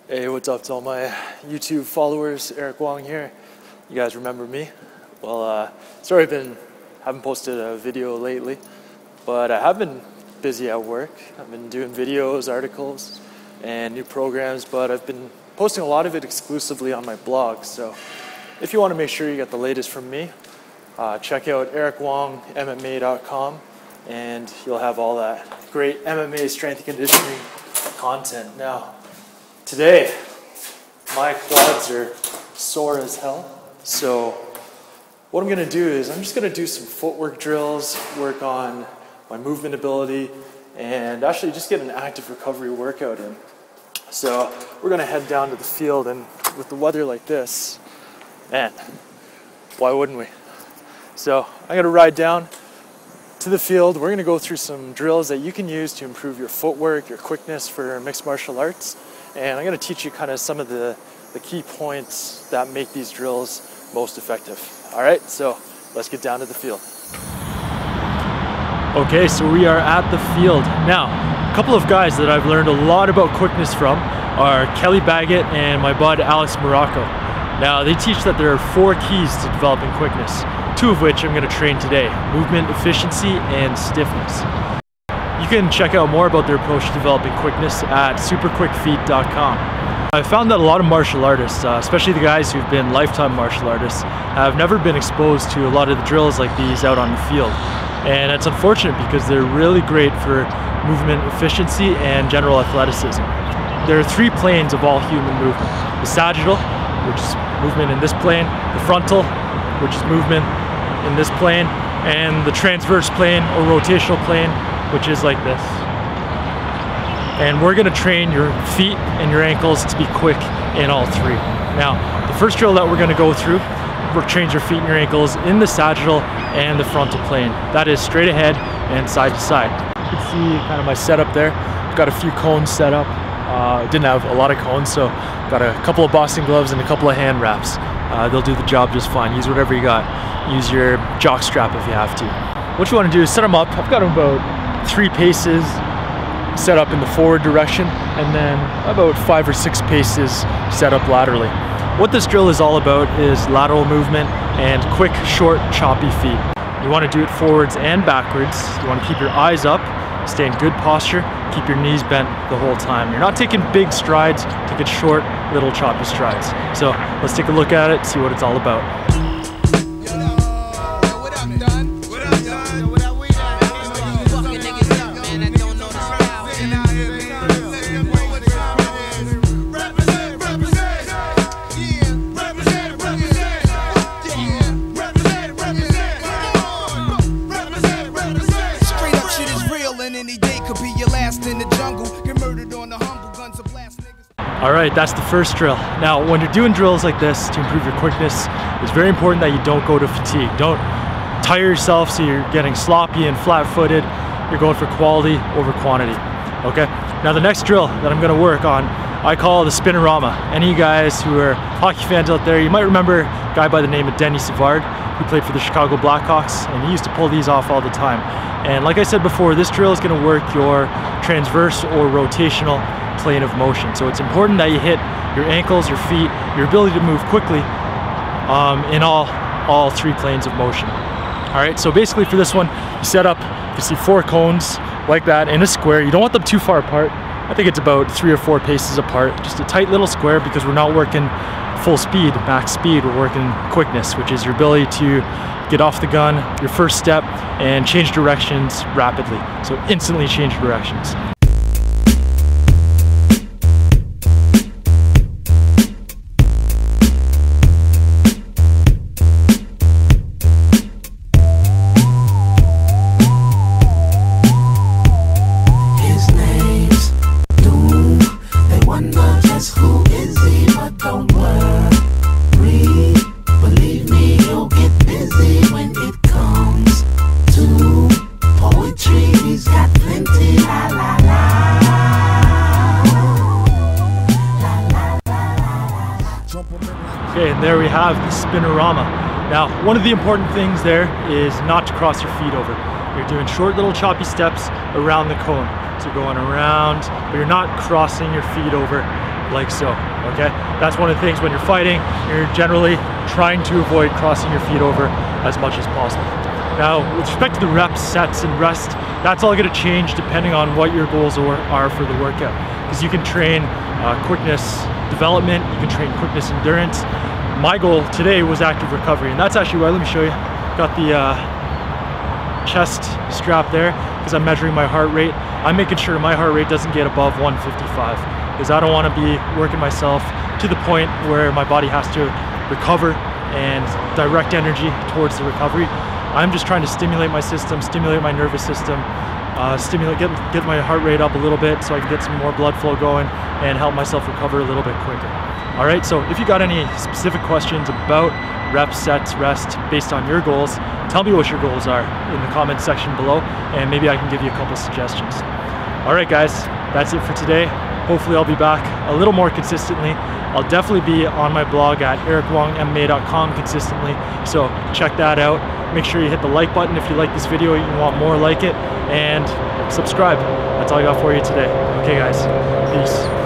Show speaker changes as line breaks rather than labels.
Hey, what's up to all my YouTube followers? Eric Wong here. You guys remember me? Well, sorry haven't posted a video lately, but I have been busy at work. I've been doing videos, articles, and new programs, but I've been posting a lot of it exclusively on my blog. So if you want to make sure you get the latest from me, check out ericwongmma.com, and you'll have all that great MMA strength and conditioning content. Now, today, my quads are sore as hell, so what I'm going to do is I'm just going to do some footwork drills, work on my movement ability, and actually just get an active recovery workout in. So we're going to head down to the field, and with the weather like this, man, why wouldn't we? So I'm going to ride down to the field. We're going to go through some drills that you can use to improve your footwork, your quickness for mixed martial arts. And I'm going to teach you kind of some of the key points that make these drills most effective. All right, so let's get down to the field. Okay, so we are at the field. Now, a couple of guys that I've learned a lot about quickness from are Kelly Baggett and my bud Alex Morocco. Now, they teach that there are 4 keys to developing quickness, 2 of which I'm going to train today: movement efficiency and stiffness. You can check out more about their approach to developing quickness at superquickfeet.com. I've found that a lot of martial artists, especially the guys who've been lifetime martial artists, have never been exposed to a lot of the drills like these out on the field. And it's unfortunate because they're really great for movement efficiency and general athleticism. There are 3 planes of all human movement: the sagittal, which is movement in this plane; the frontal, which is movement in this plane; and the transverse plane or rotational plane, which is like this. And we're going to train your feet and your ankles to be quick in all 3. Now, the first drill that we're going to go through, we'll train your feet and your ankles in the sagittal and the frontal plane. That is straight ahead and side to side. You can see kind of my setup there. I've got a few cones set up. Didn't have a lot of cones, so got a couple of boxing gloves and a couple of hand wraps. They'll do the job just fine. Use whatever you got. Use your jock strap if you have to. What you want to do is set them up. I've got them about 3 paces set up in the forward direction, and then about 5 or 6 paces set up laterally. What this drill is all about is lateral movement and quick, short, choppy feet. You want to do it forwards and backwards. You want to keep your eyes up, stay in good posture, keep your knees bent the whole time. You're not taking big strides, take it short, little choppy strides. So let's take a look at it, see what it's all about. Alright, that's the first drill. Now, when you're doing drills like this to improve your quickness, it's very important that you don't go to fatigue. Don't tire yourself so you're getting sloppy and flat-footed. You're going for quality over quantity. Okay? Now, the next drill that I'm going to work on, I call the spinorama. Any guys who are hockey fans out there, you might remember a guy by the name of Denny Savard, who played for the Chicago Blackhawks, and he used to pull these off all the time. And like I said before, this drill is going to work your transverse or rotational plane of motion. So it's important that you hit your ankles, your feet, your ability to move quickly in all 3 planes of motion. All right, so basically for this one, you set up, you see 4 cones like that in a square. You don't want them too far apart. I think it's about 3 or 4 paces apart. Just a tight little square, because we're not working full speed, max speed. We're working quickness, which is your ability to get off the gun, your first step, and change directions rapidly. So instantly change directions. Okay, and there we have the spinorama. Now, one of the important things there is not to cross your feet over. You're doing short little choppy steps around the cone. So going around, but you're not crossing your feet over like so, okay? That's one of the things when you're fighting, you're generally trying to avoid crossing your feet over as much as possible. Now, with respect to the reps, sets, and rest, that's all gonna change depending on what your goals are for the workout. Because you can train quickness development, you can train quickness endurance. My goal today was active recovery, and that's actually why, let me show you. Got the chest strap there because I'm measuring my heart rate. I'm making sure my heart rate doesn't get above 155 because I don't want to be working myself to the point where my body has to recover and direct energy towards the recovery. I'm just trying to stimulate my system, stimulate my nervous system, get my heart rate up a little bit so I can get some more blood flow going and help myself recover a little bit quicker. All right, so if you got any specific questions about reps, sets, rest based on your goals, tell me what your goals are in the comments section below, and maybe I can give you a couple suggestions. All right, guys, that's it for today. Hopefully I'll be back a little more consistently. I'll definitely be on my blog at ericwongmma.com consistently, so check that out. Make sure you hit the like button if you like this video, you want more like it, and subscribe. That's all I got for you today. Okay, guys, peace.